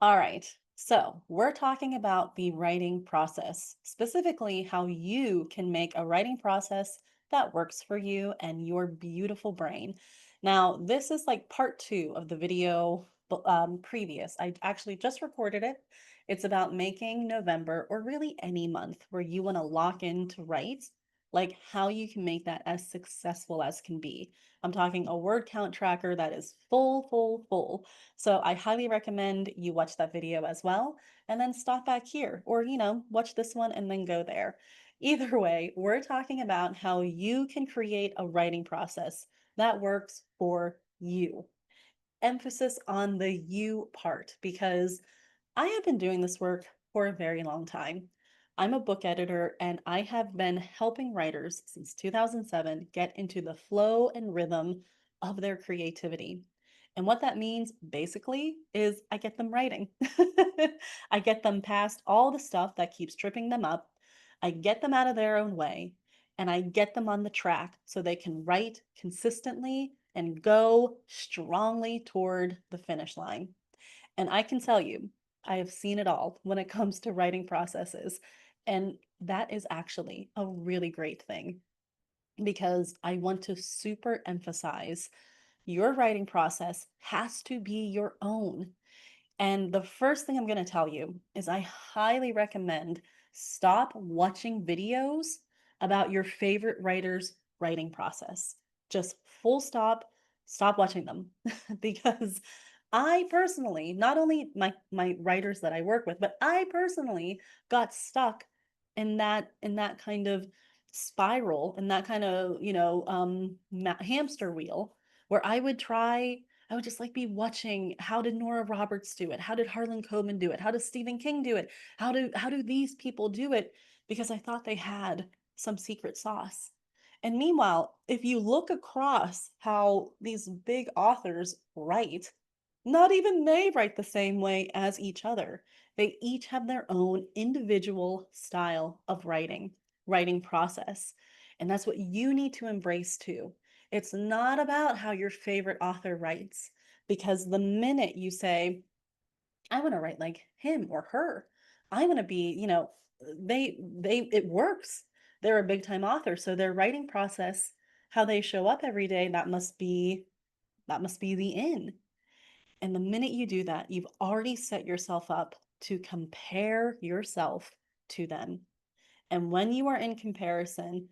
All right. So, we're talking about the writing process, specifically how you can make a writing process that works for you and your beautiful brain. Now, this is like part two of the video previous. I actually just recorded it. It's about making November or really any month where you want to lock in to write, like how you can make that as successful as can be. I'm talking a word count tracker that is full, full, full. So I highly recommend you watch that video as well, and then stop back here or, watch this one and then go there. Either way, we're talking about how you can create a writing process that works for you. Emphasis on the you part because I have been doing this work for a very long time. I'm a book editor and I have been helping writers since 2007 get into the flow and rhythm of their creativity. And what that means basically is I get them writing. I get them past all the stuff that keeps tripping them up. I get them out of their own way and I get them on the track so they can write consistently and go strongly toward the finish line. And I can tell you, I have seen it all when it comes to writing processes. And that is actually a really great thing because I want to super emphasize your writing process has to be your own. And the first thing I'm going to tell you is I highly recommend stop watching videos about your favorite writer's writing process. Just full stop, stop watching them because I personally, not only my writers that I work with, but I personally got stuck in that kind of spiral, in that kind of, hamster wheel where I would just like be watching how did Nora Roberts do it? How did Harlan Coben do it? How does Stephen King do it? How do these people do it? Because I thought they had some secret sauce. And meanwhile, if you look across how these big authors write, not even they write the same way as each other. They each have their own individual style of writing process. And that's what you need to embrace too. It's not about how your favorite author writes, because the minute you say, I want to write like him or her, I want to be, it works. They're a big time author. So their writing process, how they show up every day, that must be the in. And the minute you do that, you've already set yourself up to compare yourself to them. And when you are in comparison,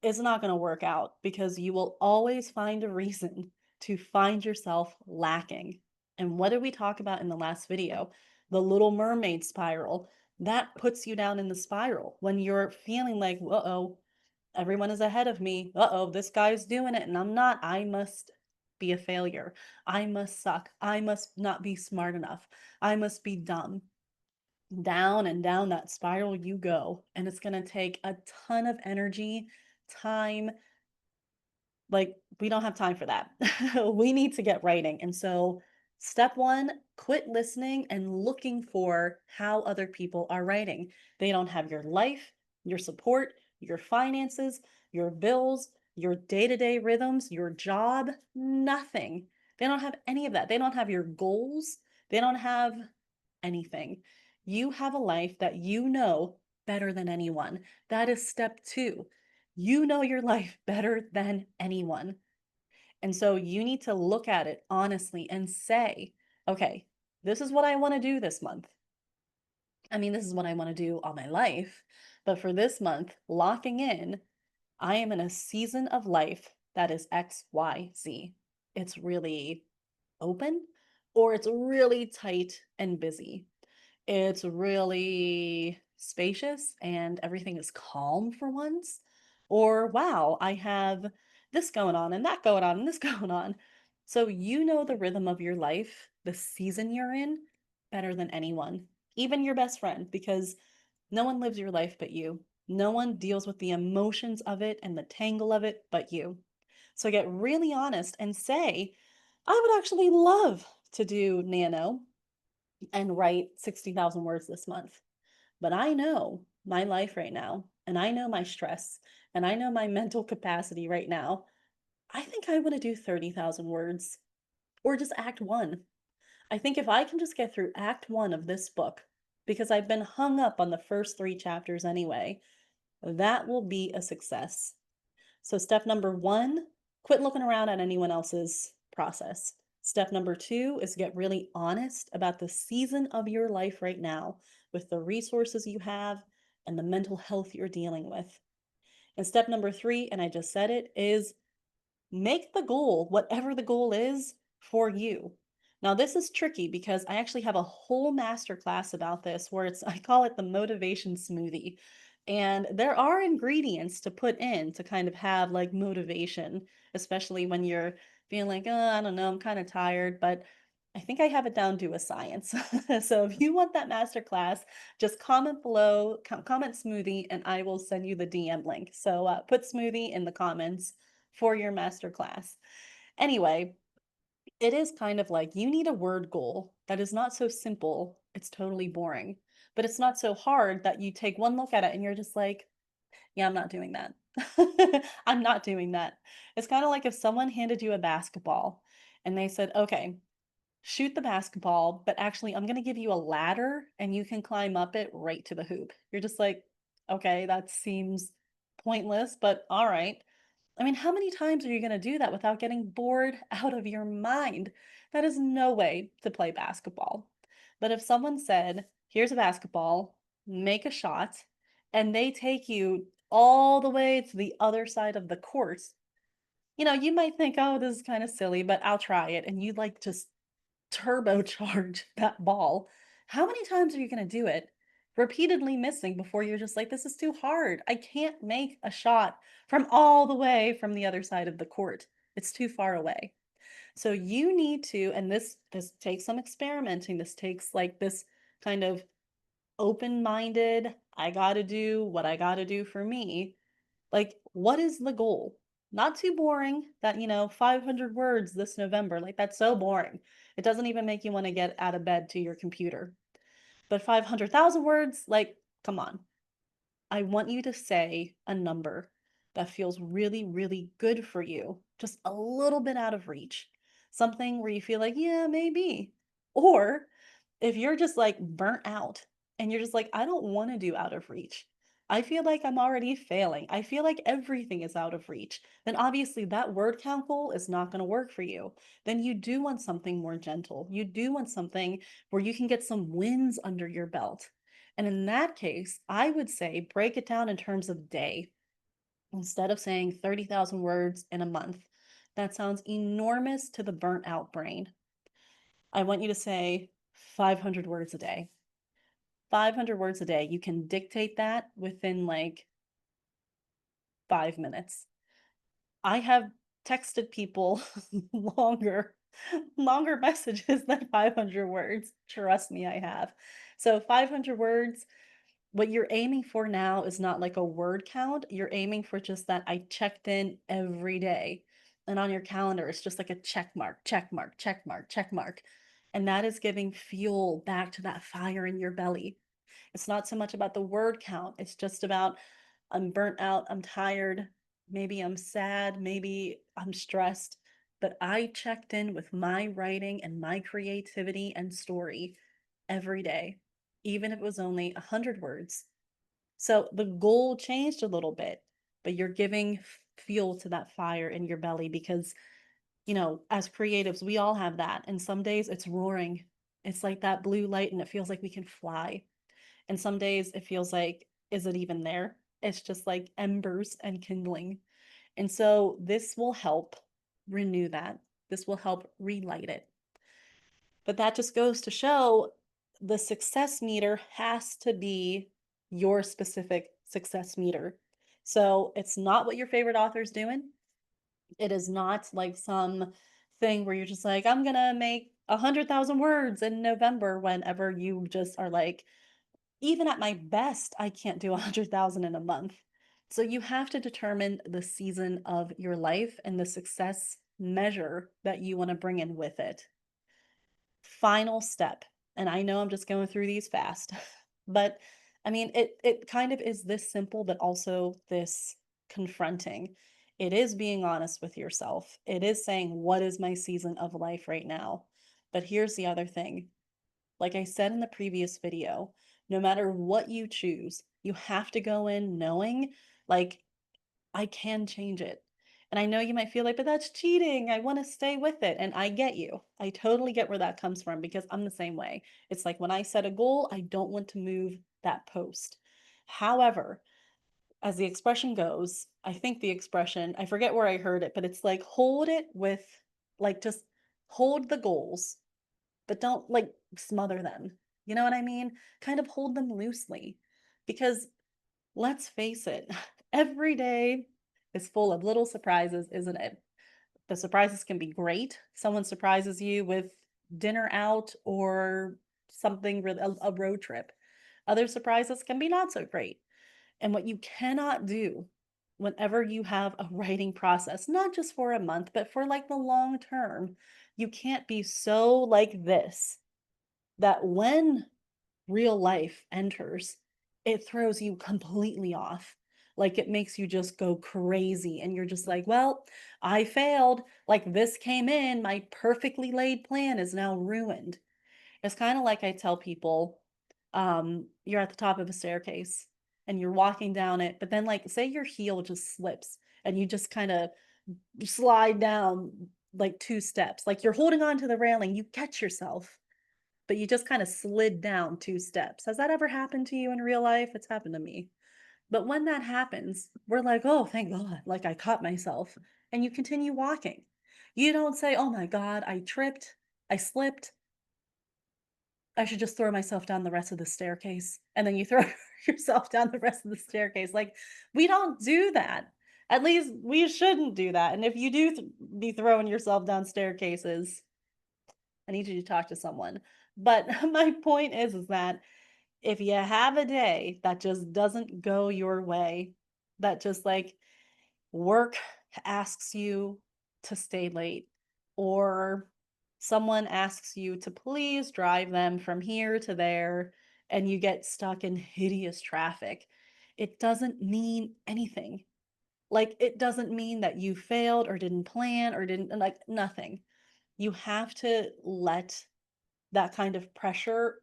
it's not going to work out because you will always find a reason to find yourself lacking. And what did we talk about in the last video? The little mermaid spiral. That puts you down in the spiral when you're feeling like, uh oh, everyone is ahead of me. Uh oh, this guy's doing it and I'm not. I must be a failure. I must suck. I must not be smart enough. I must be dumb. Down and down that spiral you go. And it's going to take a ton of energy, time. Like, we don't have time for that. We need to get writing. And so, step one, quit listening and looking for how other people are writing. They don't have your life, your support, your finances, your bills, your day to day rhythms, your job, nothing. They don't have any of that. They don't have your goals. They don't have anything. You have a life that you know better than anyone. That is step two. You know your life better than anyone. And so you need to look at it honestly and say, okay, this is what I want to do this month. I mean, this is what I want to do all my life. But for this month, locking in, I am in a season of life that is XYZ. It's really open or it's really tight and busy. It's really spacious and everything is calm for once. Or, wow, I have this going on and that going on and this going on. So you know the rhythm of your life, the season you're in, better than anyone, even your best friend, because no one lives your life but you. No one deals with the emotions of it and the tangle of it but you. So get really honest and say, I would actually love to do nano and write 60,000 words this month. But I know my life right now, and I know my stress, and I know my mental capacity right now. I think I want to do 30,000 words or just act one. I think if I can just get through act 1 of this book, because I've been hung up on the first 3 chapters anyway, that will be a success. So step number 1, quit looking around at anyone else's process. Step number 2 is get really honest about the season of your life right now with the resources you have and the mental health you're dealing with. And step number 3, and I just said it, is make the goal, whatever the goal is, for you. Now, this is tricky because I actually have a whole master class about this where I call it the motivation smoothie. And there are ingredients to put in to kind of have like motivation, especially when you're feeling like, oh, I don't know, I'm kind of tired, but I think I have it down to a science. So if you want that master class, just comment below, comment smoothie, and I will send you the DM link. So put smoothie in the comments for your master class. Anyway, it is kind of like you need a word goal that is not so simple, it's totally boring, but it's not so hard that you take one look at it and you're just like, yeah, I'm not doing that. I'm not doing that. It's kind of like if someone handed you a basketball and they said, okay, shoot the basketball, but actually, I'm going to give you a ladder and you can climb up it right to the hoop. You're just like, okay, that seems pointless, but all right. I mean, how many times are you going to do that without getting bored out of your mind? That is no way to play basketball. But if someone said, here's a basketball, make a shot, and they take you all the way to the other side of the court, you might think, oh, this is kind of silly, but I'll try it. And you like just turbocharge that ball. How many times are you going to do it? Repeatedly missing before you're just like, this is too hard. I can't make a shot from all the way from the other side of the court. It's too far away. So you need to, and this takes some experimenting. This takes like this kind of open-minded, I got to do what I got to do for me. Like, what is the goal? Not too boring that, 500 words this November. Like, that's so boring. It doesn't even make you want to get out of bed to your computer. But 500,000 words, like, come on. I want you to say a number that feels really, really good for you, just a little bit out of reach. Something where you feel like, yeah, maybe. Or if you're just like burnt out and you're just like, I don't want to do out of reach. I feel like I'm already failing. I feel like everything is out of reach. Then obviously that word count goal is not going to work for you. Then you do want something more gentle. You do want something where you can get some wins under your belt. And in that case, I would say break it down in terms of day instead of saying 30,000 words in a month. That sounds enormous to the burnt out brain. I want you to say 500 words a day. 500 words a day. You can dictate that within like 5 minutes. I have texted people longer, longer messages than 500 words. Trust me, I have. So 500 words. What you're aiming for now is not like a word count. You're aiming for just that I checked in every day. And on your calendar, it's just like a check mark, check mark, check mark, check mark. And that is giving fuel back to that fire in your belly. It's not so much about the word count. It's just about I'm burnt out, I'm tired, maybe I'm sad, maybe I'm stressed, but I checked in with my writing and my creativity and story every day, even if it was only 100 words. So the goal changed a little bit, but you're giving fuel to that fire in your belly because, as creatives, we all have that. And some days it's roaring. It's like that blue light and it feels like we can fly. And some days it feels like, is it even there? It's just like embers and kindling. And so this will help renew that. This will help relight it. But that just goes to show the success meter has to be your specific success meter. So it's not what your favorite author's doing. It is not like some thing where you're just like, I'm gonna make 100,000 words in November whenever you just are like, even at my best, I can't do 100,000 in a month. So you have to determine the season of your life and the success measure that you want to bring in with it. Final step, and I know I'm just going through these fast, but I mean, it kind of is this simple, but also this confronting. It is being honest with yourself. It is saying, what is my season of life right now? But here's the other thing. Like I said in the previous video, no matter what you choose, you have to go in knowing, like, I can change it. And I know you might feel like, but that's cheating. I want to stay with it. And I get you. I totally get where that comes from because I'm the same way. It's like when I set a goal, I don't want to move that post. However, as the expression goes, I think the expression, I forget where I heard it, but it's like hold it with, like, just hold the goals, but don't like smother them. You know what I mean? Kind of hold them loosely. Because let's face it, every day is full of little surprises, isn't it? The surprises can be great. Someone surprises you with dinner out or something, a road trip. Other surprises can be not so great. And what you cannot do whenever you have a writing process, not just for a month, but for like the long term, you can't be so like this that when real life enters, it throws you completely off. Like it makes you just go crazy and you're just like, well, I failed. Like this came in, my perfectly laid plan is now ruined. It's kind of like I tell people, you're at the top of a staircase and you're walking down it, but then like say your heel just slips and you just kind of slide down like 2 steps. Like you're holding on to the railing, you catch yourself, but you just kind of slid down 2 steps. Has that ever happened to you in real life? It's happened to me. But when that happens, we're like, oh, thank God, like I caught myself. And you continue walking. You don't say, oh my God, I tripped, I slipped, I should just throw myself down the rest of the staircase. And then you throw yourself down the rest of the staircase. Like, we don't do that. At least we shouldn't do that. And if you do be throwing yourself down staircases, I need you to talk to someone. But my point is that if you have a day that just doesn't go your way, that just like work asks you to stay late, or someone asks you to please drive them from here to there, and you get stuck in hideous traffic, it doesn't mean anything. Like, it doesn't mean that you failed or didn't plan or didn't, like, nothing. You have to let that kind of pressure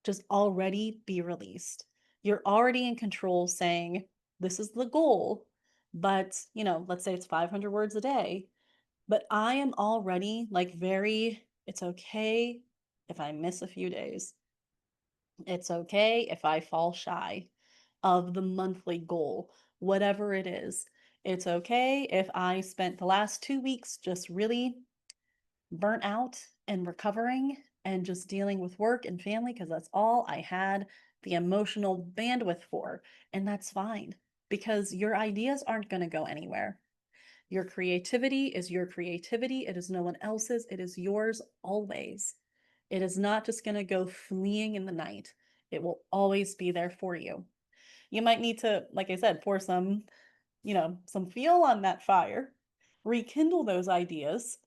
just already be released. You're already in control saying, this is the goal, but let's say it's 500 words a day, but I am already like very, it's okay if I miss a few days. It's okay if I fall shy of the monthly goal, whatever it is. It's okay if I spent the last 2 weeks just really burnt out and recovering and just dealing with work and family because that's all I had the emotional bandwidth for. And that's fine because your ideas aren't going to go anywhere. Your creativity is your creativity. It is no one else's. It is yours always. It is not just going to go fleeing in the night. It will always be there for you. You might need to, like I said, pour some fuel on that fire, rekindle those ideas,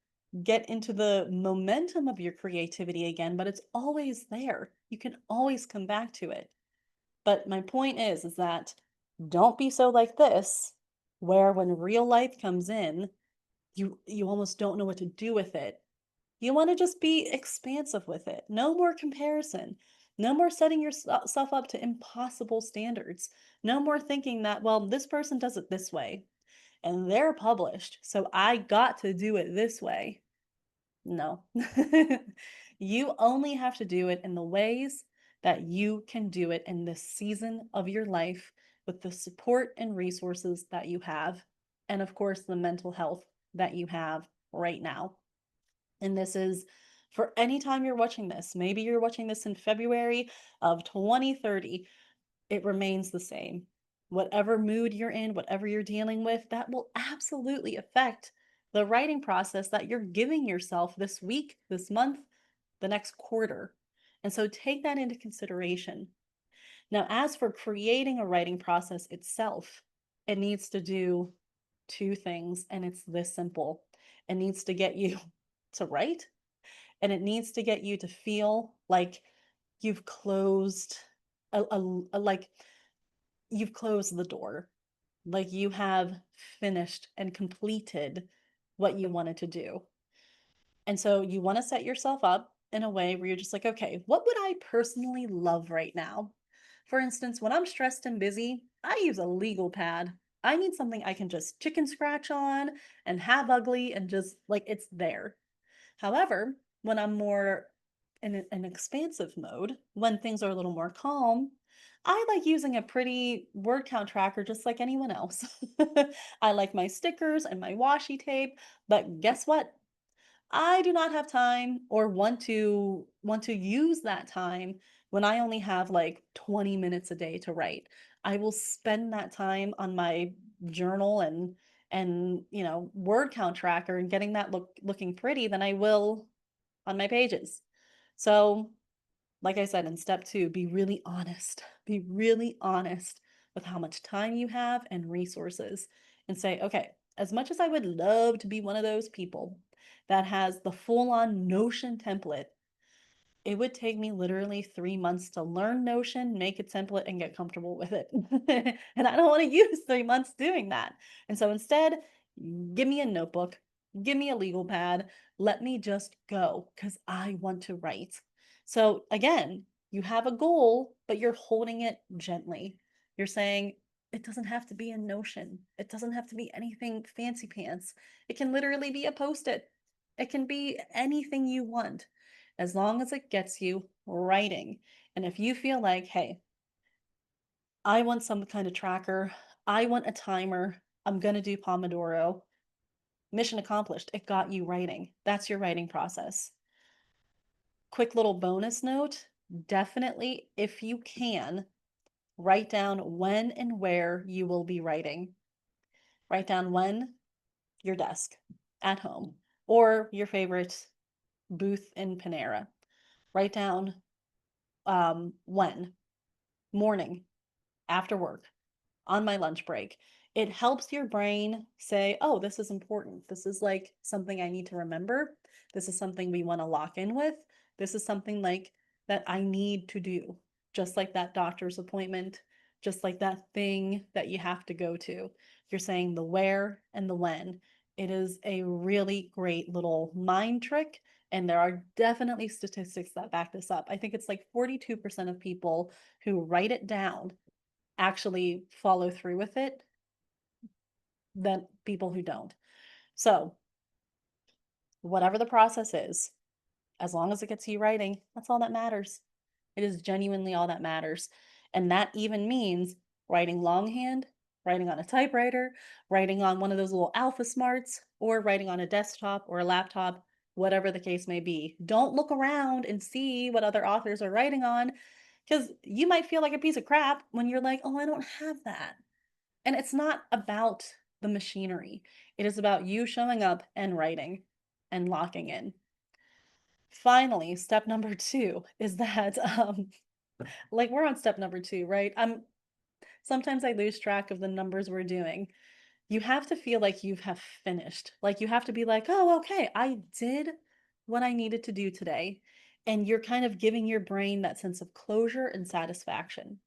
get into the momentum of your creativity again, but it's always there. You can always come back to it. But my point is that don't be so like this, where when real life comes in, you almost don't know what to do with it. You want to just be expansive with it. No more comparison. No more setting yourself up to impossible standards. No more thinking that, well, this person does it this way and they're published, so I got to do it this way. No. You only have to do it in the ways that you can do it in this season of your life with the support and resources that you have, and of course, the mental health that you have right now. And this is for any time you're watching this. Maybe you're watching this in February of 2030. It remains the same. Whatever mood you're in, whatever you're dealing with, that will absolutely affect the writing process that you're giving yourself this week, this month, the next quarter. And so take that into consideration. Now, as for creating a writing process itself, it needs to do 2 things, and it's this simple. It needs to get you to write, and it needs to get you to feel like you've closed like you've closed the door, like you have finished and completed what you wanted to do. And so you want to set yourself up. in a way where you're just like, okay, what would I personally love right now? For instance, when I'm stressed and busy, I use a legal pad. I need something I can just chicken scratch on and have ugly and just like it's there. However, when I'm more in an expansive mode, when things are a little more calm, I like using a pretty word count tracker just like anyone else. I like my stickers and my washi tape, but guess what? I do not have time or want to use that time when I only have like 20 minutes a day to write. I will spend that time on my journal and word count tracker and getting that looking pretty than I will on my pages. So, like I said in step 2, be really honest. Be really honest with how much time you have and resources and say, okay, as much as I would love to be one of those people that has the full on Notion template, it would take me literally 3 months to learn Notion, make a template, and get comfortable with it. And I don't wanna use 3 months doing that. And so instead, give me a notebook, give me a legal pad, let me just go because I want to write. So again, you have a goal, but you're holding it gently. You're saying, "It doesn't have to be in Notion. It doesn't have to be anything fancy pants. It can literally be a Post-it. It can be anything you want as long as it gets you writing. And if you feel like, hey, I want some kind of tracker, I want a timer, I'm going to do Pomodoro, mission accomplished. It got you writing. That's your writing process. Quick little bonus note, definitely, if you can, write down when and where you will be writing. Write down when, your desk, at home, or your favorite booth in Panera. Write down when, morning, after work, on my lunch break. It helps your brain say, oh, this is important. This is like something I need to remember. This is something we want to lock in with. This is something like that I need to do, just like that doctor's appointment, just like that thing that you have to go to. You're saying the where and the when. It is a really great little mind trick. And there are definitely statistics that back this up. I think it's like 42% of people who write it down actually follow through with it than people who don't. So, whatever the process is, as long as it gets you writing, that's all that matters. It is genuinely all that matters. And that even means writing longhand, writing on a typewriter, writing on one of those little Alpha Smarts, or writing on a desktop or a laptop, whatever the case may be. Don't look around and see what other authors are writing on because you might feel like a piece of crap when you're like, oh, I don't have that. And it's not about the machinery. It is about you showing up and writing and locking in. Finally, step number 2 is that, like we're on step number 2, right? Sometimes I lose track of the numbers we're doing. You have to feel like you have finished. Like you have to be like, "Oh, okay, I did what I needed to do today." And you're kind of giving your brain that sense of closure and satisfaction.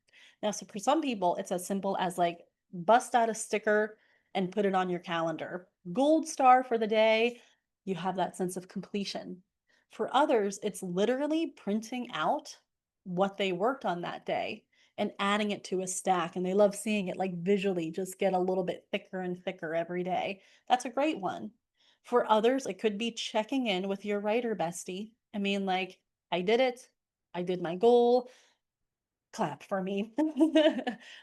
Now, so for some people, it's as simple as like bust out a sticker and put it on your calendar. Gold star for the day. You have that sense of completion. For others, it's literally printing out what they worked on that day and adding it to a stack. And they love seeing it like visually just get a little bit thicker and thicker every day. That's a great one. For others, it could be checking in with your writer bestie. I mean, like, I did it, I did my goal, clap for me.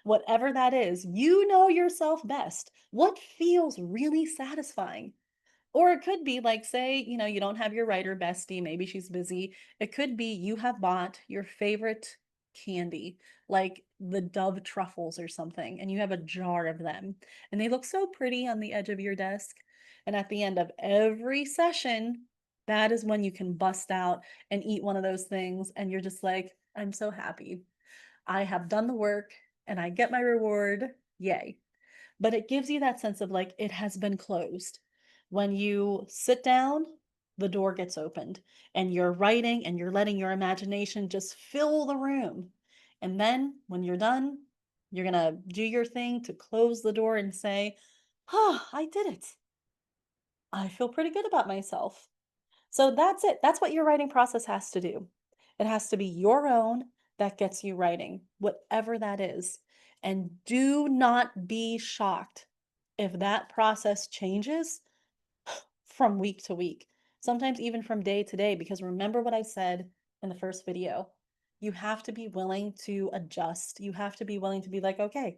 Whatever that is, you know yourself best. What feels really satisfying? Or it could be like, say, you don't have your writer bestie, maybe she's busy. It could be you have bought your favorite candy, like the Dove truffles or something, and you have a jar of them. And they look so pretty on the edge of your desk. And at the end of every session, that is when you can bust out and eat one of those things. And you're just like, I'm so happy. I have done the work and I get my reward. Yay. But it gives you that sense of like it has been closed. When you sit down, the door gets opened and you're writing and you're letting your imagination just fill the room. And then when you're done, you're going to do your thing to close the door and say, oh, I did it. I feel pretty good about myself. So that's it. That's what your writing process has to do. It has to be your own that gets you writing, whatever that is. And do not be shocked if that process changes from week to week, sometimes even from day to day, because remember what I said in the first video. You have to be willing to adjust. You have to be willing to be like, okay,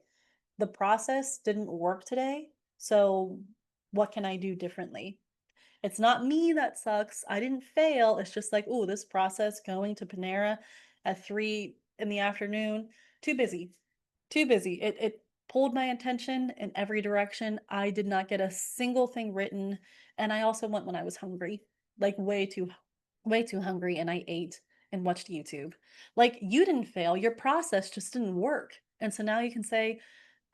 the process didn't work today. So what can I do differently? It's not me that sucks. I didn't fail. It's just like, oh, this process going to Panera at 3 in the afternoon, too busy. Too busy. It pulled my attention in every direction. I did not get a single thing written, and I also went when I was hungry, like way too hungry, and I ate and watched YouTube. Like, you didn't fail, your process just didn't work. And so now you can say,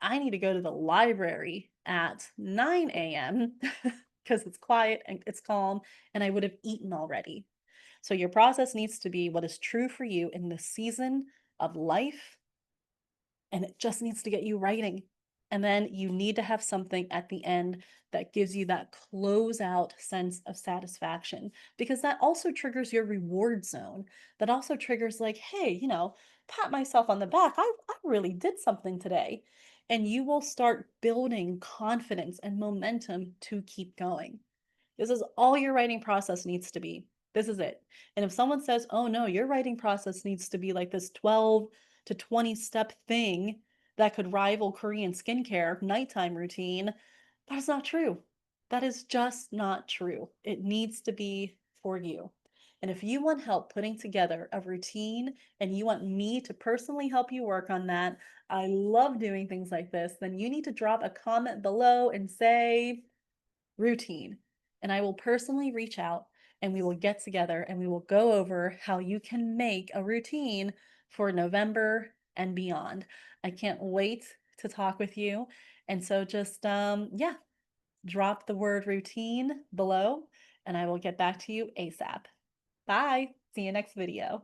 I need to go to the library at 9 AM because it's quiet and it's calm, and I would have eaten already. So your process needs to be what is true for you in the season of life, and it just needs to get you writing. And then you need to have something at the end that gives you that closeout sense of satisfaction, because that also triggers your reward zone. That also triggers, like, hey, pat myself on the back. I really did something today. And you will start building confidence and momentum to keep going. This is all your writing process needs to be. This is it. And if someone says, oh no, your writing process needs to be like this 12 to 20 step thing that could rival Korean skincare nighttime routine, that is not true. That is just not true. It needs to be for you. And if you want help putting together a routine and you want me to personally help you work on that, I love doing things like this, then you need to drop a comment below and say, routine. And I will personally reach out and we will get together and we will go over how you can make a routine for November and beyond. I can't wait to talk with you. And so just yeah, drop the word routine below and I will get back to you ASAP. Bye. See you next video.